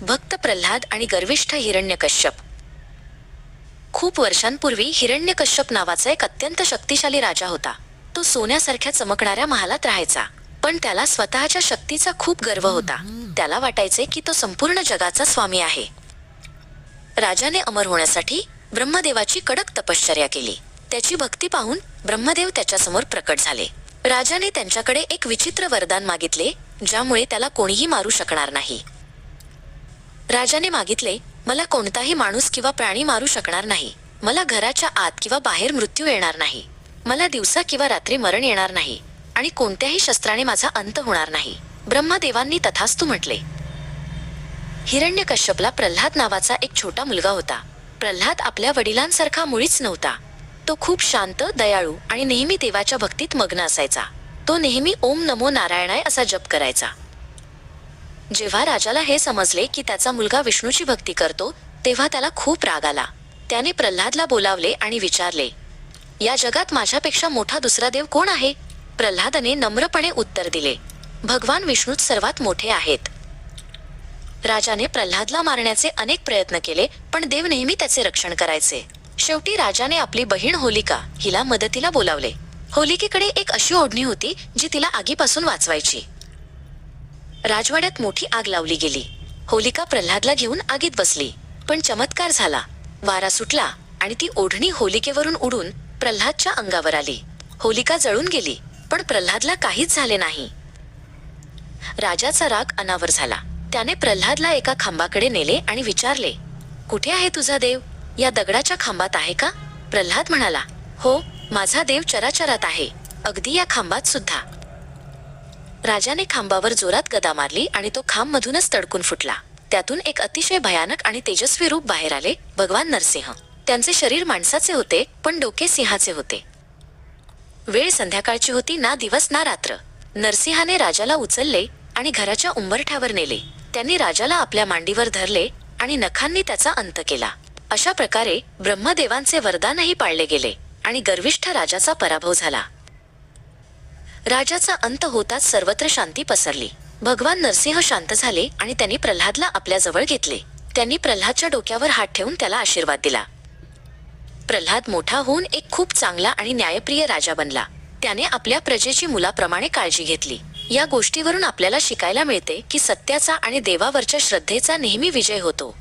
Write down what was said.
भक्त प्रल्हाद आणि गर्विष्ठ हिरण्यकश्यप. खूप वर्षांपूर्वी हिरण्यकश्यप नावाचा एक अत्यंत शक्तिशाली राजा होता. तो सोन्यासारख्या चमकणाऱ्या महालात राहायचा, पण त्याला स्वतःच्या शक्तीचा खूप गर्व होता. त्याला वाटायचे की तो संपूर्ण जगाचा स्वामी आहे. राजाने अमर होण्यासाठी ब्रह्मदेवाची कडक तपश्चर्या केली. त्याची भक्ती पाहून ब्रह्मदेव त्याच्यासमोर प्रकट झाले. राजाने त्यांच्याकडे एक विचित्र वरदान मागितले, ज्यामुळे त्याला कोणीही मारू शकणार नाही. राजाने मागितले, मला कोणताही माणूस किंवा प्राणी मारू शकणार नाही. मला घराच्या आत किंवा बाहेर मृत्यू येणार नाही. मला दिवसा किंवा रात्री मरण येणार नाही आणि कोणत्याही शस्त्राने माझा अंत होणार नाही. ब्रह्मदेवांनी तथास्तु म्हटले. हिरण्यकश्यपला प्रल्हाद नावाचा एक छोटा मुलगा होता. प्रल्हाद आपल्या वडिलांसारखा मुळीच नव्हता. तो खूप शांत, दयाळू आणि नेहमी देवाच्या भक्तीत मग्न असायचा. तो नेहमी ओम नमो नारायणाय असा जप करायचा. जेव्हा राजाला हे समजले की त्याचा मुलगा विष्णूची भक्ती करतो, तेव्हा त्याला खूप राग आला. त्याने प्रल्हादला बोलावले आणि विचारले, या जगात माझ्यापेक्षा मोठा दुसरा देव कोण आहे? प्रल्हादने नम्रपणे उत्तर दिले, भगवान विष्णूच सर्वात मोठे आहेत. राजाने प्रल्हादला मारण्याचे अनेक प्रयत्न केले, पण देव नेहमी त्याचे रक्षण करायचे. शेवटी राजाने आपली बहीण होलिका हिला मदतीला बोलावले. होलिकेकडे एक अशी ओढणी होती जी तिला आगीपासून वाचवायची. राजवाड्यात मोठी आग लावली गेली. होलिका प्रल्हादला घेऊन आगीत बसली, पण चमत्कार झाला. वारा सुटला आणि ती ओढणी होलिकेवरून उडून प्रल्हादच्या अंगावर आली. होलिका जळून गेली, पण प्रल्हादला काहीच झाले नाही. राजाचा राग अनावर झाला. त्याने प्रल्हादला एका खांबाकडे नेले आणि विचारले, कुठे आहे तुझा देव? या दगडाच्या खांबात आहे का? प्रल्हाद म्हणाला, हो, माझा देव चराचरात आहे, अगदी या खांबात सुद्धा. राजाने खांबावर जोरात गदा मारली आणि तो खांब मधूनच तडकून फुटला. त्यातून एक अतिशय भयानक आणि तेजस्वी रूप बाहेर आले, भगवान नरसिंह. त्यांचे शरीर माणसाचे होते, पण डोके सिंहाचे होते. वेळ संध्याकाळची होती, ना दिवस ना रात्र. नरसिंहाने राजाला उचलले आणि घराच्या उंबरठ्यावर नेले. त्यांनी राजाला आपल्या मांडीवर धरले आणि नखांनी त्याचा अंत केला. अशा प्रकारे ब्रह्मदेवांचे वरदानही पाळले गेले आणि गर्विष्ठ राजाचा पराभव झाला. राजाचा अंत होताच सर्वत्र शांती पसरली. भगवान नरसिंह शांत झाले आणि त्यांनी प्रल्हादला आपल्या जवळ घेतले. त्यांनी प्रल्हादच्या डोक्यावर हात ठेवून त्याला आशीर्वाद दिला. प्रल्हाद मोठा होऊन एक खूप चांगला आणि न्यायप्रिय राजा बनला. त्याने आपल्या प्रजेची मुलाप्रमाणे काळजी घेतली. या गोष्टीवरून आपल्याला शिकायला मिळते की सत्याचा आणि देवावरच्या श्रद्धेचा नेहमी विजय होतो.